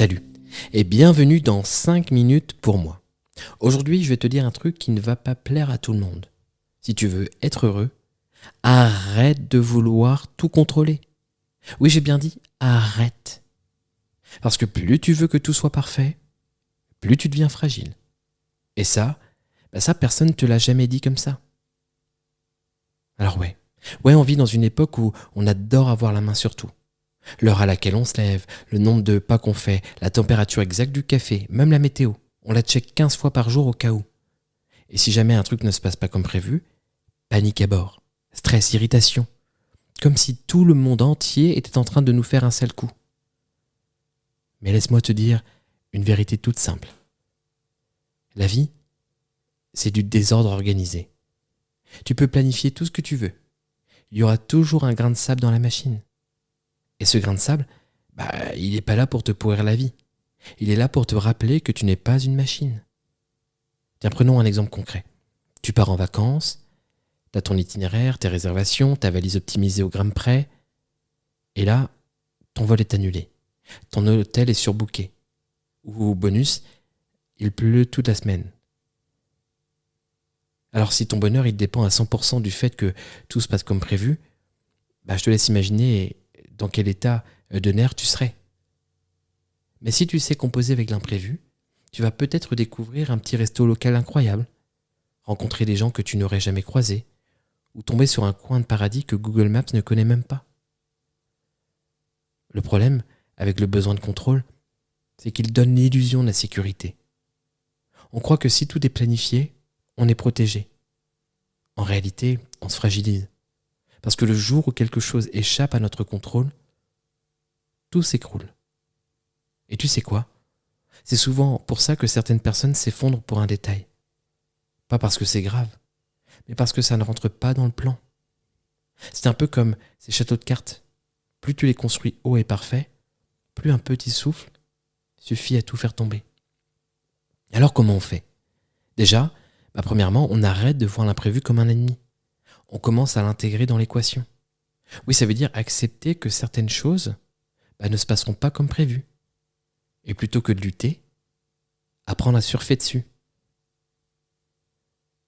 Salut et bienvenue dans 5 minutes pour moi. Aujourd'hui, je vais te dire un truc qui ne va pas plaire à tout le monde. Si tu veux être heureux, arrête de vouloir tout contrôler. Oui, j'ai bien dit arrête. Parce que plus tu veux que tout soit parfait, plus tu deviens fragile. Et ça, personne ne te l'a jamais dit comme ça. Alors ouais, on vit dans une époque où on adore avoir la main sur tout. L'heure à laquelle on se lève, le nombre de pas qu'on fait, la température exacte du café, même la météo. On la check 15 fois par jour au cas où. Et si jamais un truc ne se passe pas comme prévu, panique à bord, stress, irritation. Comme si tout le monde entier était en train de nous faire un sale coup. Mais laisse-moi te dire une vérité toute simple. La vie, c'est du désordre organisé. Tu peux planifier tout ce que tu veux. Il y aura toujours un grain de sable dans la machine. Et ce grain de sable, il n'est pas là pour te pourrir la vie. Il est là pour te rappeler que tu n'es pas une machine. Tiens, prenons un exemple concret. Tu pars en vacances, tu as ton itinéraire, tes réservations, ta valise optimisée au gramme près. Et là, ton vol est annulé. Ton hôtel est surbooké. Ou bonus, il pleut toute la semaine. Alors si ton bonheur il dépend à 100% du fait que tout se passe comme prévu, je te laisse imaginer dans quel état de nerfs tu serais. Mais si tu sais composer avec l'imprévu, tu vas peut-être découvrir un petit resto local incroyable, rencontrer des gens que tu n'aurais jamais croisés, ou tomber sur un coin de paradis que Google Maps ne connaît même pas. Le problème avec le besoin de contrôle, c'est qu'il donne l'illusion de la sécurité. On croit que si tout est planifié, on est protégé. En réalité, on se fragilise. Parce que le jour où quelque chose échappe à notre contrôle, tout s'écroule. Et tu sais quoi ? C'est souvent pour ça que certaines personnes s'effondrent pour un détail. Pas parce que c'est grave, mais parce que ça ne rentre pas dans le plan. C'est un peu comme ces châteaux de cartes. Plus tu les construis hauts et parfaits, plus un petit souffle suffit à tout faire tomber. Alors comment on fait ? Déjà, premièrement, on arrête de voir l'imprévu comme un ennemi. On commence à l'intégrer dans l'équation. Oui, ça veut dire accepter que certaines choses ne se passeront pas comme prévu. Et plutôt que de lutter, apprendre à surfer dessus.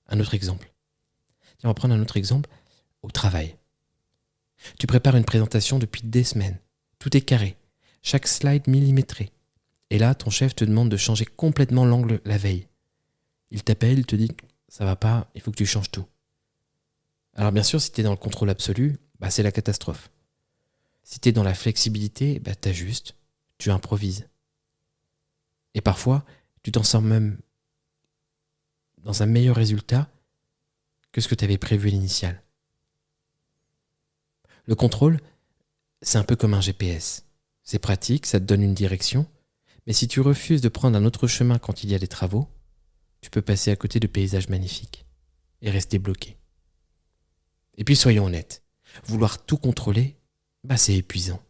Un autre exemple. Tiens, on va prendre un autre exemple au travail. Tu prépares une présentation depuis des semaines. Tout est carré. Chaque slide millimétré. Et là, ton chef te demande de changer complètement l'angle la veille. Il t'appelle, il te dit « ça va pas, il faut que tu changes tout ». Alors bien sûr, si tu es dans le contrôle absolu, c'est la catastrophe. Si tu es dans la flexibilité, t'ajustes, tu improvises. Et parfois, tu t'en sors même dans un meilleur résultat que ce que tu avais prévu à l'initial. Le contrôle, c'est un peu comme un GPS. C'est pratique, ça te donne une direction, mais si tu refuses de prendre un autre chemin quand il y a des travaux, tu peux passer à côté de paysages magnifiques et rester bloqué. Et puis soyons honnêtes, vouloir tout contrôler, c'est épuisant.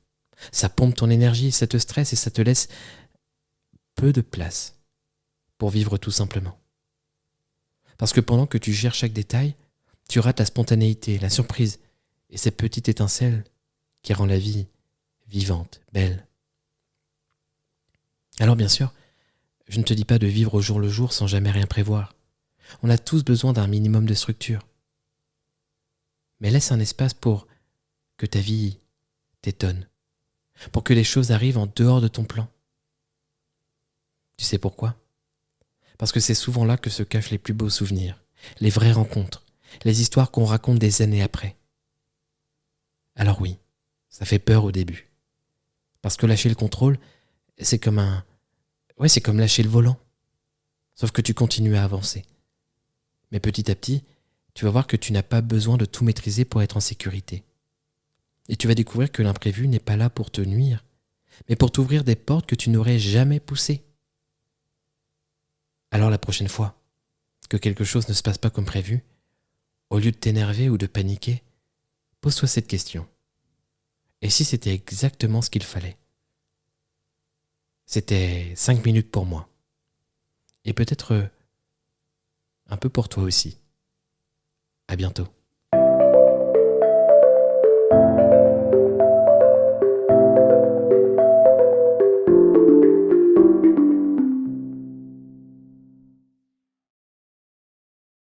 Ça pompe ton énergie, ça te stresse et ça te laisse peu de place pour vivre tout simplement. Parce que pendant que tu gères chaque détail, tu rates la spontanéité, la surprise et cette petite étincelle qui rend la vie vivante, belle. Alors bien sûr, je ne te dis pas de vivre au jour le jour sans jamais rien prévoir. On a tous besoin d'un minimum de structure. Mais laisse un espace pour que ta vie t'étonne, pour que les choses arrivent en dehors de ton plan. Tu sais pourquoi ? Parce que c'est souvent là que se cachent les plus beaux souvenirs, les vraies rencontres, les histoires qu'on raconte des années après. Alors oui, ça fait peur au début. Parce que lâcher le contrôle, c'est comme lâcher le volant. Sauf que tu continues à avancer. Mais petit à petit, tu vas voir que tu n'as pas besoin de tout maîtriser pour être en sécurité. Et tu vas découvrir que l'imprévu n'est pas là pour te nuire, mais pour t'ouvrir des portes que tu n'aurais jamais poussées. Alors la prochaine fois que quelque chose ne se passe pas comme prévu, au lieu de t'énerver ou de paniquer, pose-toi cette question. Et si c'était exactement ce qu'il fallait ? C'était 5 minutes pour moi. Et peut-être un peu pour toi aussi. À bientôt.